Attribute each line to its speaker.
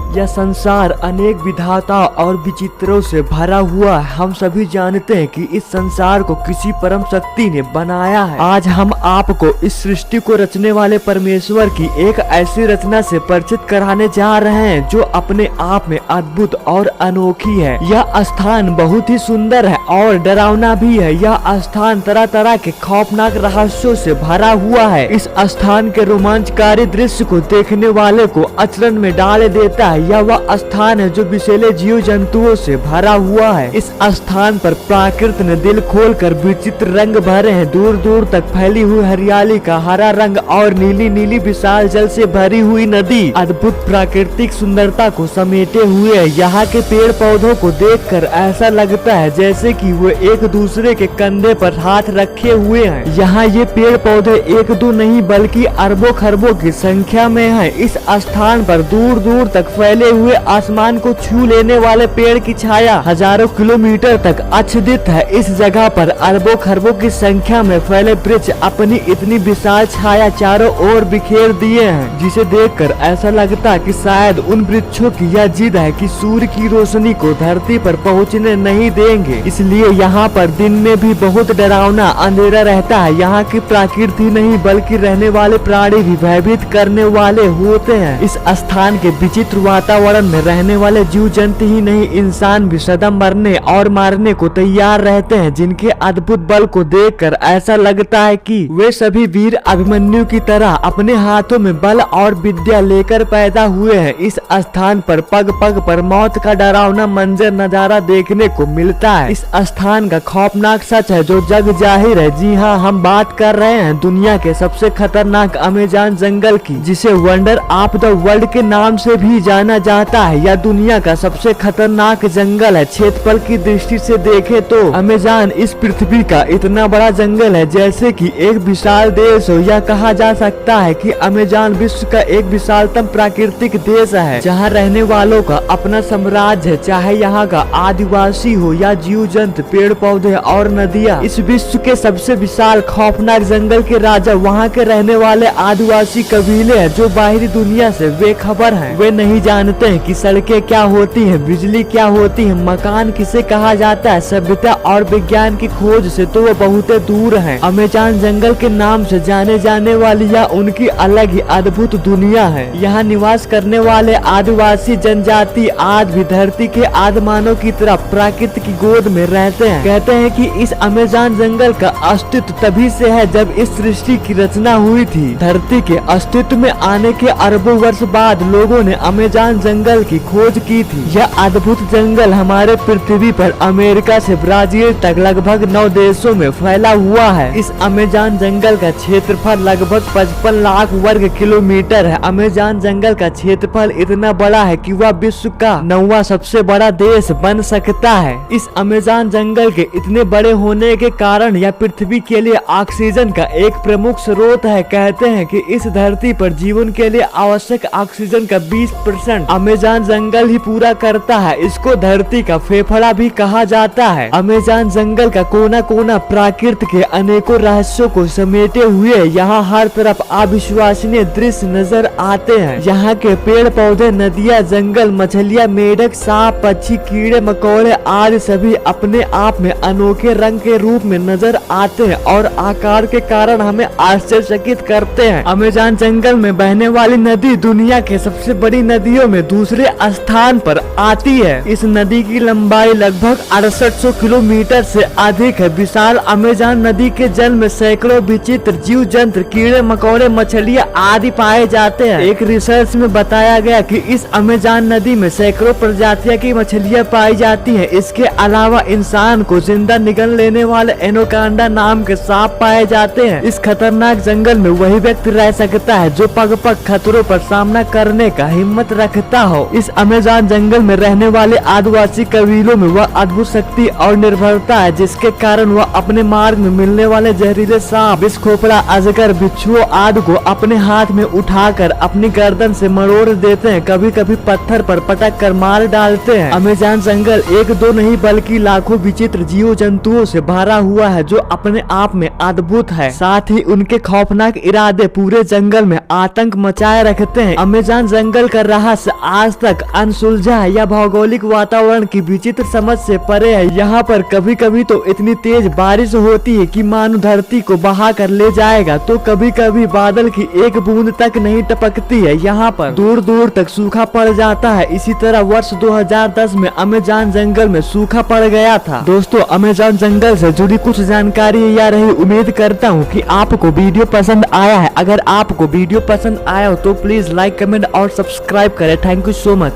Speaker 1: यह संसार अनेक विधाता और विचित्रों से भरा हुआ है। हम सभी जानते हैं कि इस संसार को किसी परम शक्ति ने बनाया है। आज हम आपको इस सृष्टि को रचने वाले परमेश्वर की एक ऐसी रचना से परिचित कराने जा रहे हैं जो अपने आप में अद्भुत और अनोखी है। यह स्थान बहुत ही सुंदर है और डरावना भी है। यह स्थान तरह तरह के खौफनाक रहस्यों से भरा हुआ है। इस स्थान के रोमांचकारी दृश्य को देखने वाले को अचरज में डाल देता है। यह वह स्थान है जो विषैले जीव जंतुओं से भरा हुआ है। इस स्थान पर प्रकृति ने दिल खोलकर विचित्र रंग भरे हैं। दूर दूर तक फैली हुई हरियाली का हरा रंग और नीली नीली विशाल जल से भरी हुई नदी अद्भुत प्राकृतिक सुंदरता को समेटे हुए है। यहाँ के पेड़ पौधों को देखकर ऐसा लगता है जैसे कि वो एक दूसरे के कंधे पर हाथ रखे हुए हैं। यहाँ ये पेड़ पौधे एक दो नहीं बल्कि अरबों खरबों की संख्या में है। इस स्थान पर दूर दूर तक फैले हुए आसमान को छू लेने वाले पेड़ की छाया हजारों किलोमीटर तक आच्छादित है। इस जगह पर अरबों खरबों की संख्या में फैले वृक्ष अपनी इतनी विशाल छाया चारों ओर बिखेर दिए हैं, जिसे देखकर ऐसा लगता है कि शायद उन वृक्षों की यह जिद है कि सूर्य की रोशनी को धरती पर पहुंचने नहीं देंगे। इसलिए यहाँ पर दिन में भी बहुत डरावना अंधेरा रहता है। यहाँ की प्रकृति नहीं बल्कि रहने वाले प्राणी भी भयभीत करने वाले होते हैं। इस स्थान के विचित्र वातावरण में रहने वाले जीव जंतु ही नहीं, इंसान भी सदा मरने और मारने को तैयार रहते हैं, जिनके अद्भुत बल को देखकर ऐसा लगता है कि वे सभी वीर अभिमन्यु की तरह अपने हाथों में बल और विद्या लेकर पैदा हुए हैं। इस स्थान पर पग पग पर मौत का डरावना मंजर नजारा देखने को मिलता है। इस स्थान का खौफनाक सच है जो जग जाहिर है। जी हाँ, हम बात कर रहे हैं दुनिया के सबसे खतरनाक अमेज़न जंगल की, जिसे वंडर ऑफ द वर्ल्ड के नाम से भी जाना जाता है। यह दुनिया का सबसे खतरनाक जंगल है। क्षेत्रफल की दृष्टि से देखें तो अमेज़न इस पृथ्वी का इतना बड़ा जंगल है जैसे कि एक विशाल देश हो। यह कहा जा सकता है कि अमेज़न विश्व का एक विशालतम प्राकृतिक देश है, जहाँ रहने वालों का अपना साम्राज्य है। चाहे यहाँ का आदिवासी हो या जीव जंतु, पेड़ पौधे और नदियाँ, इस विश्व के सबसे विशाल खौफनाक जंगल के राजा वहाँ के रहने वाले आदिवासी कबीले हैं, जो बाहरी दुनिया से बेखबर हैं। वे नहीं जानते हैं कि सड़कें क्या होती हैं, बिजली क्या होती है, मकान किसे कहा जाता है। सभ्यता और विज्ञान की खोज से तो वो बहुत दूर हैं। अमेज़न जंगल के नाम से जाने जाने वाली यह उनकी अलग ही अद्भुत दुनिया है। यहाँ निवास करने वाले आदिवासी जनजाति आज भी धरती के आदिमानव की तरह प्रकृति की गोद में रहते हैं। कहते हैं कि इस अमेज़न जंगल का अस्तित्व तभी से है जब इस सृष्टि की रचना हुई थी। धरती के अस्तित्व में आने के अरबों वर्ष बाद लोगों ने अमेज़न जंगल की खोज की थी। यह अद्भुत जंगल हमारे पृथ्वी पर अमेरिका से ब्राजील तक लगभग 9 देशों में फैला हुआ है। इस अमेज़न जंगल का क्षेत्रफल लगभग 55 लाख वर्ग किलोमीटर है। अमेज़न जंगल का क्षेत्रफल इतना बड़ा है कि वह विश्व का 9वां सबसे बड़ा देश बन सकता है। इस अमेज़न जंगल के इतने बड़े होने के कारण यह पृथ्वी के लिए ऑक्सीजन का एक प्रमुख स्रोत है। कहते हैं कि इस धरती पर जीवन के लिए आवश्यक ऑक्सीजन का 20% अमेज़न जंगल ही पूरा करता है। इसको धरती का फेफड़ा भी कहा जाता है। अमेज़न जंगल का कोना कोना प्रकृति के अनेकों रहस्यों को समेटे हुए यहाँ हर तरफ अविश्वसनीय दृश्य नजर आते हैं। यहाँ के पेड़ पौधे, नदियाँ, जंगल, मछलियाँ, मेढक, सांप, पक्षी, कीड़े मकोड़े आदि सभी अपने आप में अनोखे रंग के रूप में नजर आते हैं और आकार के कारण हमें आश्चर्यचकित करते हैं। अमेज़न जंगल में बहने वाली नदी दुनिया के सबसे बड़ी नदियों में दूसरे स्थान पर आती है। इस नदी की लंबाई लगभग 6800 किलोमीटर से अधिक है। विशाल अमेज़न नदी के जल में सैकड़ों विचित्र जीव जंतु, कीड़े मकोड़े, मछलियाँ आदि पाए जाते हैं। एक रिसर्च में बताया गया कि इस अमेज़न नदी में सैकड़ों प्रजातियां की मछलियाँ पाई जाती हैं। इसके अलावा इंसान को जिंदा निगल लेने वाले एनोकांडा नाम के सांप पाए जाते हैं। इस खतरनाक जंगल में वही व्यक्ति रह सकता है जो पग पग खतरों पर सामना करने का हिम्मत रखता हो। इस अमेज़न जंगल में रहने वाले आदिवासी कबीलों में वह अद्भुत शक्ति और निर्भरता है, जिसके कारण वह अपने मार्ग में मिलने वाले जहरीले सांप, विष खोपड़ा, अजगर, बिच्छुओं आदि को अपने हाथ में उठाकर अपनी गर्दन से मरोड़ देते हैं। कभी कभी पत्थर पर पटक कर मार डालते हैं। अमेज़न जंगल एक दो नहीं बल्कि लाखों विचित्र जीव जंतुओं से भरा हुआ है, जो अपने आप में अद्भुत है। साथ ही उनके खौफनाक इरादे पूरे जंगल में आतंक मचाए रखते हैं। अमेज़न जंगल का रहस्य इतिहास आज तक अनसुलझा या भौगोलिक वातावरण की विचित्र समझ से परे है। यहाँ पर कभी कभी तो इतनी तेज बारिश होती है कि मानो धरती को बहा कर ले जाएगा, तो कभी कभी बादल की एक बूंद तक नहीं टपकती है। यहाँ पर दूर दूर तक सूखा पड़ जाता है। इसी तरह वर्ष 2010 में अमेज़न जंगल में सूखा पड़ गया था। दोस्तों, अमेज़न जंगल से जुड़ी कुछ जानकारी यह रही। उम्मीद करता हूँ कि आपको वीडियो पसंद आया है। अगर आपको वीडियो पसंद आया हो तो प्लीज लाइक, कमेंट और सब्सक्राइब करें। Thank you so much.